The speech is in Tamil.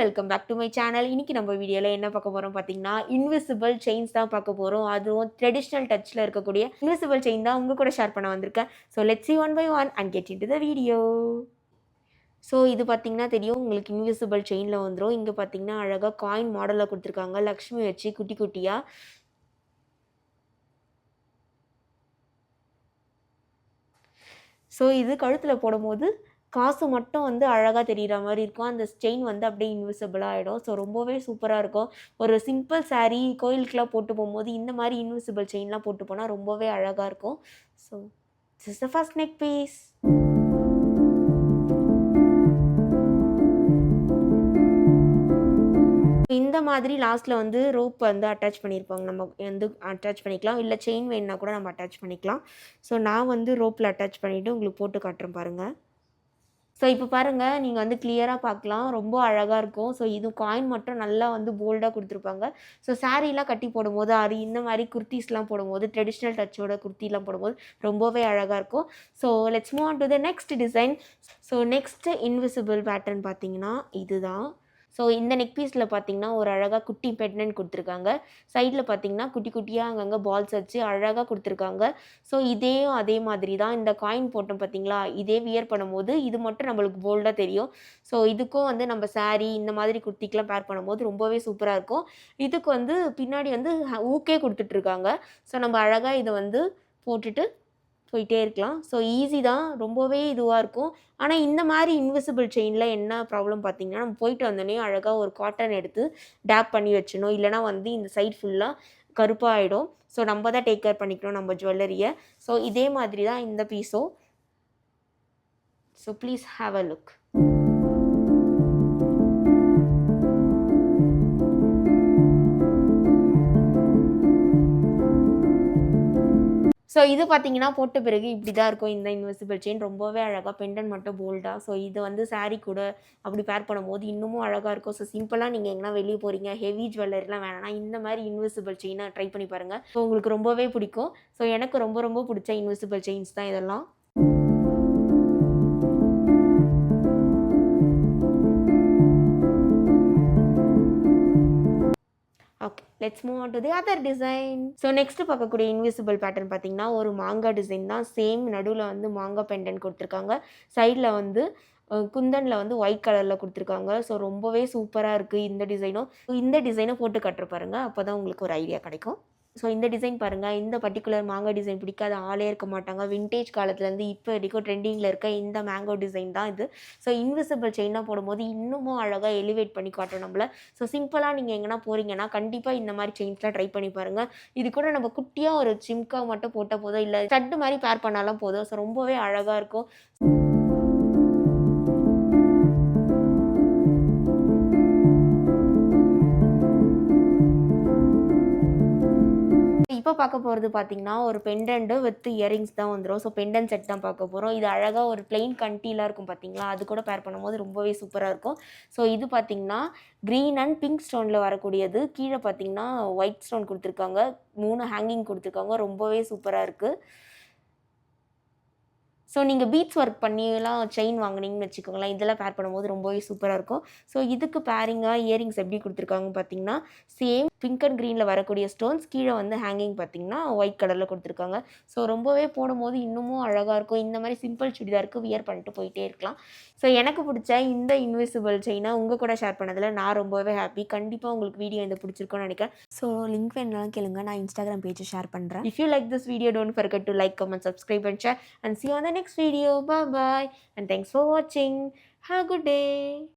Welcome back to my channel. இன்னைக்கு நம்ம வீடியோவில் என்ன பார்க்க போகிறோம் பார்த்தீங்கன்னா, இன்விசிபிள் செயின்ஸ் தான் பார்க்க போகிறோம். அதுவும் ட்ரெடிஷ்னல் டச்சில் இருக்கக்கூடிய இன்விசிபிள் செயின் தான் உங்கள் கூட ஷேர் பண்ண வந்திருக்கேன். So let's see one by one and get into the video. So இது பார்த்தீங்கன்னா தெரியும் உங்களுக்கு இன்விசிபிள் செயினில் வந்துடும். இங்கே பார்த்தீங்கன்னா அழகாக காயின் மாடலில் கொடுத்துருக்காங்க, லக்ஷ்மி வச்சு குட்டி குட்டியாக. ஸோ இது கழுத்தில் போடும்போது காசு மட்டும் வந்து அழகாக தெரிகிற மாதிரி இருக்கும். அந்த செயின் வந்து அப்படியே இன்விசிபிளாக ஆகிடும். ஸோ ரொம்பவே சூப்பராக இருக்கும். ஒரு சிம்பிள் சாரீ கோயிலுக்கெலாம் போட்டு போகும்போது இந்த மாதிரி இன்விசிபிள் செயின்லாம் போட்டு போனால் ரொம்பவே அழகாக இருக்கும். So this is the first neck piece. இந்த மாதிரி லாஸ்ட்டில் வந்து ரோப் வந்து அட்டாச் பண்ணியிருப்பாங்க. நம்ம வந்து அட்டாச் பண்ணிக்கலாம், இல்லை செயின் வேணுன்னா கூட நம்ம அட்டாச் பண்ணிக்கலாம். ஸோ நான் வந்து ரோப்பில் அட்டாச் பண்ணிவிட்டு உங்களுக்கு போட்டு காட்டுறேன் பாருங்கள். ஸோ இப்போ பாருங்கள், நீங்கள் வந்து கிளியராக பார்க்கலாம், ரொம்ப அழகாக இருக்கும். ஸோ இது காயின் மட்டும் நல்லா வந்து போல்டாக கொடுத்துருப்பாங்க. ஸோ சாரீலாம் கட்டி போடும்போது இந்த மாதிரி குர்த்திஸ்லாம் போடும்போது, ட்ரெடிஷ்னல் டச்சோட குர்த்திலாம் போடும்போது ரொம்பவே அழகாக இருக்கும். So let's move on to the next design. So next invisible pattern பார்த்தீங்கன்னா இதுதான். ஸோ இந்த நெக் பீஸில் பார்த்தீங்கன்னா ஒரு அழகாக குட்டி பெண்டன்ட் கொடுத்துருக்காங்க. சைடில் பார்த்தீங்கன்னா குட்டி குட்டியாக அங்கங்கே பால்ஸ் வச்சு அழகாக கொடுத்துருக்காங்க. ஸோ அதே மாதிரி தான் இந்த காயின் போட்டோம் பார்த்தீங்களா, இதே வியர் பண்ணும்போது இது மட்டும் நம்மளுக்கு போல்டாக தெரியும். ஸோ இதுக்கும் வந்து நம்ம சாரீ இந்த மாதிரி குர்த்திக்கெலாம் பேர் பண்ணும்போது ரொம்பவே சூப்பராக இருக்கும். இதுக்கு வந்து பின்னாடி வந்து ஊக்கே கொடுத்துட்ருக்காங்க. ஸோ நம்ம அழகாக இதை வந்து போட்டுட்டு போயிட்டே இருக்கலாம். ஸோ ஈஸி தான், ரொம்பவே இதுவாக இருக்கும். ஆனால் இந்த மாதிரி இன்விசிபிள் செயினில் என்ன ப்ராப்ளம் பார்த்தீங்கன்னா, நம்ம போயிட்டு வந்தோடனே அழகாக ஒரு காட்டன் எடுத்து டேப் பண்ணி வச்சிடணும். இல்லைனா வந்து இந்த சைட் ஃபுல்லாக கருப்பாக ஆகிடும். ஸோ நம்ம தான் டேக் கேர் பண்ணிக்கணும் நம்ம ஜுவல்லரியை. ஸோ இதே மாதிரி தான் இந்த பீஸும். So please have a look. So இது பார்த்தீங்கன்னா போட்ட பிறகு இப்படி தான் இருக்கும் இந்த இன்விசிபிள் செயின். ரொம்பவே அழகாக பெண்டன் மட்டும் போல்டாக. ஸோ இது வந்து சாரீ கூட அப்படி பேர் பண்ணும்போது இன்னமும் அழகாக இருக்கும். ஸோ சிம்பிளாக நீங்கள் எங்கன்னா வெளியே போகிறீங்க, ஹெவி ஜுவல்லரிலாம் வேணாம்னா இந்த மாதிரி இன்விசிபிள் செயினை ட்ரை பண்ணி பாருங்கள். ஸோ உங்களுக்கு ரொம்பவே பிடிக்கும். ஸோ எனக்கு ரொம்ப பிடிச்ச இன்விசிபிள் செயின்ஸ் தான் இதெல்லாம். Okay, let's move on to the other design. So next பார்க்கக்கூடிய இன்விசிபிள் பேட்டர்ன் பார்த்தீங்கன்னா ஒரு மாங்காய் டிசைன் தான். சேம் நடுவில் வந்து மாங்காய் பெண்டன் கொடுத்துருக்காங்க. சைடில் வந்து குந்தனில் வந்து ஒயிட் கலரில் கொடுத்துருக்காங்க. ஸோ ரொம்பவே சூப்பராக இருக்குது இந்த டிசைனும். இந்த டிசைனை போட்டு கட்டுற பாருங்கள், அப்போ தான் உங்களுக்கு ஒரு ஐடியா கிடைக்கும். ஸோ இந்த டிசைன் பாருங்கள், இந்த பர்டிகுலர் மேங்கோ டிசைன் பிடிக்காத ஆளே இருக்க மாட்டாங்க. விண்டேஜ் காலத்துலேருந்து இப்போ வரைக்கும் ட்ரெண்டிங்கில் இருக்க இந்த மேங்கோ டிசைன் தான் இது. ஸோ இன்விசிபிள் செயினாக போடும்போது இன்னமும் அழகாக எலிவேட் பண்ணி காட்டும் நம்மளை. ஸோ சிம்பிளாக நீங்கள் எங்கன்னா போகிறீங்கன்னா கண்டிப்பாக இந்த மாதிரி செயின்ஸ்லாம் ட்ரை பண்ணி பாருங்கள். இது கூட நம்ம குட்டியாக ஒரு ஜிம்கா மட்டும் போட்டால் போதும், இல்லை ஸ்டட்டு மாதிரி பேர் பண்ணாலும் போதும். ஸோ ரொம்பவே அழகாக இருக்கும். இப்போ பார்க்க போகிறது பார்த்தீங்கன்னா ஒரு பெண்டன்ட் வித் இயரிங்ஸ் தான் வந்துடும். ஸோ பெண்டன்ட் செட் தான் பார்க்க போகிறோம். இது அழகாக ஒரு பிளெயின் கண்டிலாம் இருக்கும் பார்த்தீங்களா, அது கூட பேர் பண்ணும்போது ரொம்பவே சூப்பராக இருக்கும். ஸோ இது பார்த்தீங்கன்னா க்ரீன் அண்ட் பிங்க் ஸ்டோனில் வரக்கூடியது. கீழே பார்த்தீங்கன்னா ஒயிட் ஸ்டோன் கொடுத்துருக்காங்க, 3 ஹேங்கிங் கொடுத்துருக்காங்க. ரொம்பவே சூப்பராக இருக்குது. ஸோ நீங்கள் பீட்ஸ் ஒர்க் பண்ணிலாம் செயின் வாங்கினீங்கன்னு வச்சுக்கோங்களேன், இதெல்லாம் பேர் பண்ணும்போது ரொம்பவே சூப்பராக இருக்கும். ஸோ இதுக்கு பேரிங்காக இயரிங்ஸ் எப்படி கொடுத்துருக்காங்கன்னு பார்த்தீங்கன்னா சேம் பிங்க் அண்ட் க்ரீனில் வரக்கூடிய ஸ்டோன்ஸ், கீழே வந்து ஹேங்கிங் பார்த்தீங்கன்னா ஒயிட் கலரில் கொடுத்துருக்காங்க. ஸோ ரொம்பவே போடும்போது இன்னமும் அழகாக இருக்கும். இந்த மாதிரி சிம்பிள் சுடிதாருக்கு வியர் பண்ணிட்டு போயிட்டே இருக்கலாம். ஸோ எனக்கு பிடிச்ச இந்த இன்விசிபிள் செயினை உங்கள் கூட ஷேர் பண்ணதில் நான் ரொம்பவே ஹாப்பி. கண்டிப்பாக உங்களுக்கு வீடியோ இந்த பிடிச்சிருக்கும்னு நினைக்கிறேன். ஸோ லிங்க் வேணும்னாலும் கேளுங்க, நான் இன்ஸ்டாகிராம் பேஜை ஷேர் பண்ணுறேன். If you like this video, don't forget to like, comment, subscribe and share and see you on the next video. Bye bye and thanks for watching. Have a good day.